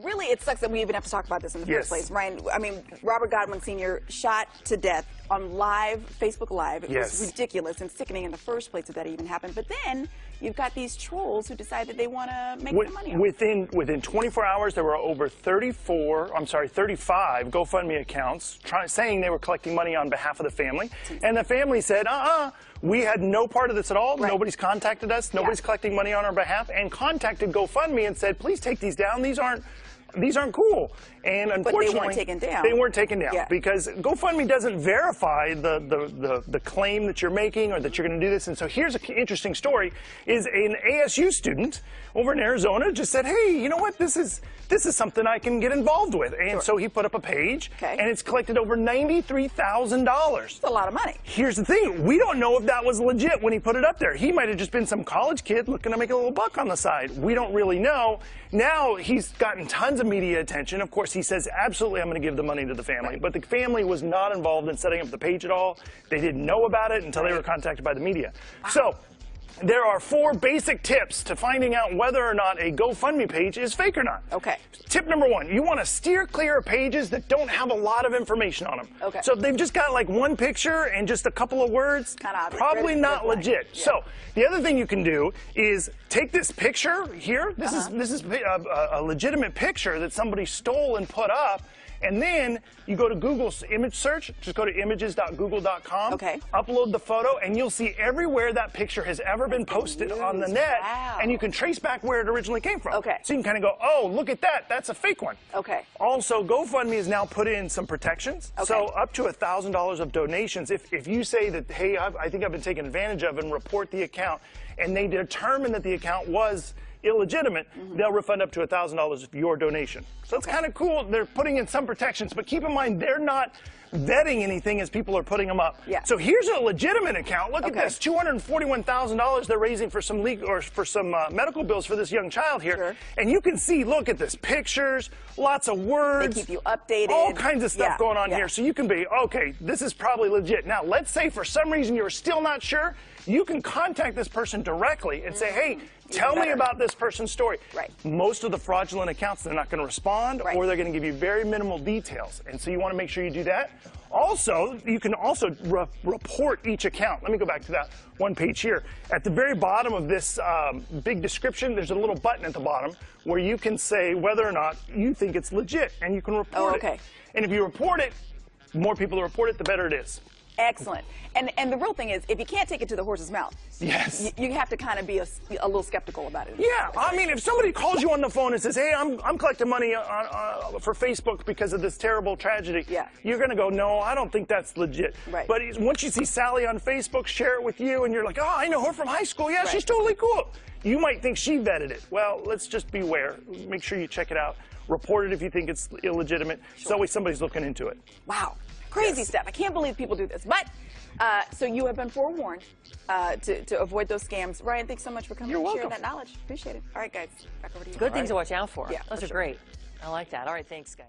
really, it sucks that we even have to talk about this in the Yes. first place, Ryan. I mean, Robert Godwin Sr. shot to death on Facebook Live. It Yes. was ridiculous and sickening in the first place that even happened. But then you've got these trolls who decide that they want to make some money off it. Within 24 hours, there were over 35 GoFundMe accounts saying they were collecting money on behalf of the family. And the family said, we had no part of this at all. Right. Nobody's contacted us. Nobody's collecting money on our behalf, and contacted GoFundMe and said, please take these down. These aren't cool. And unfortunately, but they weren't taken down. They weren't taken down because GoFundMe doesn't verify the claim that you're making or that you're going to do this. And so here's an interesting story: is an ASU student over in Arizona just said, hey, you know what? This is something I can get involved with. And so he put up a page, and it's collected over $93,000. That's a lot of money. Here's the thing: we don't know if that was legit when he put it up there. He might have just been some college kid looking to make a little buck on the side. We don't really know. Now he's gotten tons of media attention. Of course, he says, absolutely, I'm going to give the money to the family. But the family was not involved in setting up the page at all. They didn't know about it until they were contacted by the media. So there are 4 basic tips to finding out whether or not a GoFundMe page is fake or not. Okay. Tip number 1, you want to steer clear of pages that don't have a lot of information on them. Okay. So if they've just got like one picture and just a couple of words, probably not legit. Yeah. So the other thing you can do is take this picture here. This is a legitimate picture that somebody stole and put up. And then you go to Google's image search, just go to images.google.com, upload the photo, and you'll see everywhere that picture has ever been posted on the net, and you can trace back where it originally came from. So you can kind of go, oh, look at that, that's a fake one. Also, GoFundMe has now put in some protections, so up to $1,000 of donations. If you say that, hey, I think I've been taken advantage of, and report the account, and they determine that the account was illegitimate, they'll refund up to $1,000 of your donation. So it's kind of cool. They're putting in some protections, but keep in mind they're not vetting anything as people are putting them up. So here's a legitimate account. Look at this, $241,000 they're raising for some legal or for some medical bills for this young child here. And you can see, look at this, pictures, lots of words. They keep you updated. All kinds of stuff going on here. So you can be, okay, this is probably legit. Now, let's say for some reason you're still not sure. You can contact this person directly and say, hey, tell me about this person's story. Most of the fraudulent accounts, they're not going to respond, or they're going to give you very minimal details. And so you want to make sure you do that. Also, you can also report each account. Let me go back to that one page here. At the very bottom of this big description, there's a little button at the bottom where you can say whether or not you think it's legit, and you can report it. And if you report it, the more people report it, the better it is. Excellent. And the real thing is, if you can't take it to the horse's mouth, you have to kind of be a little skeptical about it. Yeah, I mean, if somebody calls you on the phone and says, hey, I'm collecting money for Facebook because of this terrible tragedy, you're going to go, no, I don't think that's legit. But once you see Sally on Facebook share it with you, and you're like, oh, I know her from high school. Yeah, she's totally cool. You might think she vetted it. Well, let's just beware. Make sure you check it out. Report it if you think it's illegitimate. It's always somebody's looking into it. Wow. Crazy stuff. I can't believe people do this. But, so you have been forewarned to avoid those scams. Ryan, thanks so much for coming and sharing that knowledge. Appreciate it. All right, guys. Back over to you. Good things to watch out for. Yeah, those are great. I like that. All right, thanks, guys.